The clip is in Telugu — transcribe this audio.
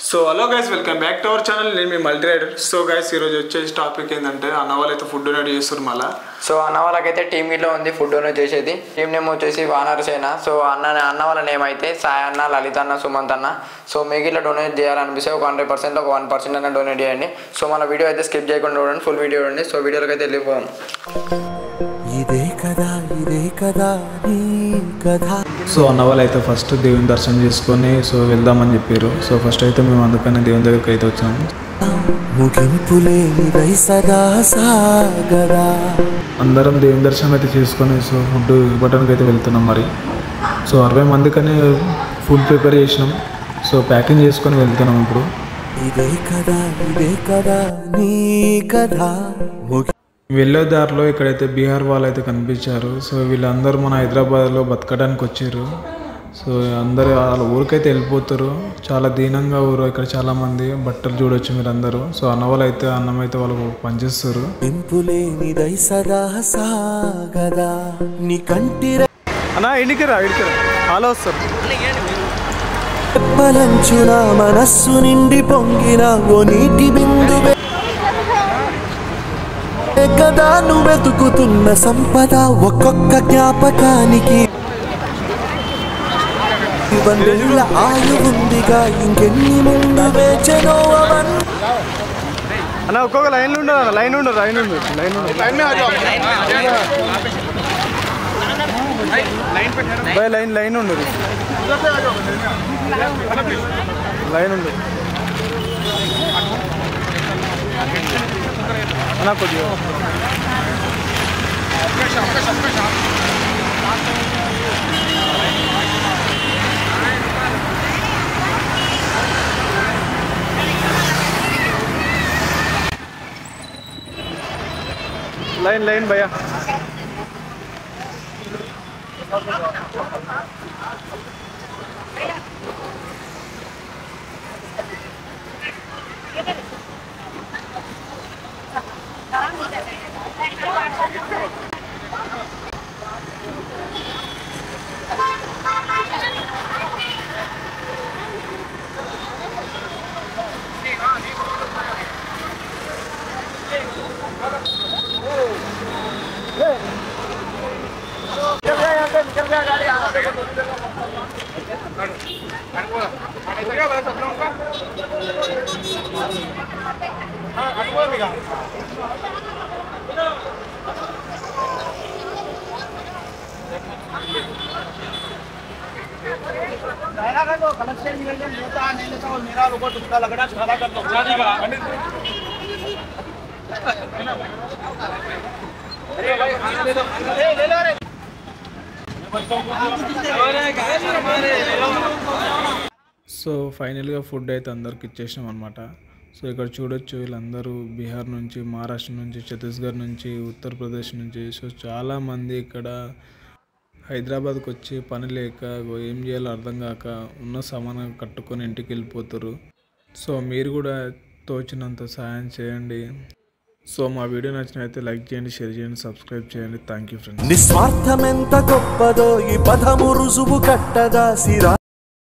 So hello guys, welcome back to our channel. నేను మీ మల్టీ రైడర్. సో గైస్, ఈరోజు వచ్చేసి టాపిక్ ఏంటంటే అన్న వాళ్ళు అయితే ఫుడ్ డొనేట్ చేస్తారు మళ్ళీ. సో అన్న వాళ్ళకైతే టీమ్ మీట్లో ఉంది ఫుడ్ డొనేట్ చేసేది. టీం నేమ్ వచ్చేసి వానరసేన. సో అన్న వాళ్ళ నేమ్ అయితే సాయి అన్న, లలిత అన్న, సుమంత్ అన్న. సో మీకు ఇట్లా డొనేట్ చేయాలనిపిస్తే ఒక 100% ఒక 1% అన్న డొనేట్ చేయండి. సో మన వీడియో అయితే స్కిప్ చేయకుండా చూడండి, ఫుల్ వీడియో చూడండి. సో వీడియోలోకి అయితే వెళ్ళిపోదాం. సో అన్న వాళ్ళు అయితే ఫస్ట్ దేవుని దర్శనం చేసుకొని సో వెళ్దామని చెప్పారు. సో ఫస్ట్ అయితే మేము అందుకని దేవుని దగ్గరికి అయితే వచ్చాము. అందరం దేవుని దర్శనం అయితే చేసుకొని సో ఫుడ్ ఇవ్వడానికి అయితే వెళ్తున్నాం. మరి సో 60 మందికని ఫుడ్ ప్రిపేర్ చేసినాం. సో ప్యాకింగ్ చేసుకొని వెళ్తున్నాం. ఇప్పుడు వెళ్ళే దారిలో ఇక్కడైతే బీహార్ వాళ్ళు అయితే కనిపించారు. సో వీళ్ళందరూ మన హైదరాబాద్లో బతకడానికి వచ్చారు. సో అందరూ వాళ్ళ ఊరికైతే వెళ్ళిపోతారు. చాలా దీనంగా ఊరు. ఇక్కడ చాలా మంది బట్టలు చూడొచ్చు మీరు అందరూ. సో అన్న వాళ్ళు అయితే అన్నం అయితే వాళ్ళు పనిచేస్తారు. అన్నా ఇడికిరా అలా వస్తారు. మనస్సు నిండి పొంగిన ఓ నీటి బిందువే కదా నువ్వు వెతుకుతున్న సంపద. ఒక్కొక్క జ్ఞాపకానికి వందేళ్ల ఆయువుందిగా, ఇంకెన్ని ముందు వేచనో అవన్నీ. అన్న ఒక్కొక్క లైన్లు ఉండదు. లైన్ ఉండదు. లైన్ ఉండదు. లైన్ ఉండదు అన్న కొద్దిగా. లైన్ భయ్యా. సో ఫైనల్గా ఫుడ్ అయితే అందరికి ఇచ్చేసినాం అనమాట. సో ఇక్కడ చూడొచ్చు వీళ్ళందరూ బీహార్ నుంచి, మహారాష్ట్ర నుంచి, ఛత్తీస్గఢ్ నుంచి, ఉత్తరప్రదేశ్ నుంచి. సో చాలామంది ఇక్కడ హైదరాబాద్కి వచ్చి పని లేక ఏం చేయాలో అర్థం కాక ఉన్న సామాను కట్టుకొని ఇంటికి వెళ్ళిపోతారు. సో మీరు కూడా తోచినంత సాయం చేయండి. సో మా వీడియో నచ్చినైతే లైక్ చేయండి, షేర్ చేయండి, సబ్స్క్రైబ్ చేయండి. Thank you friends. నిస్వార్థమెంత గొప్పదో ఈ పదము రుజువు కట్టదా సిరా.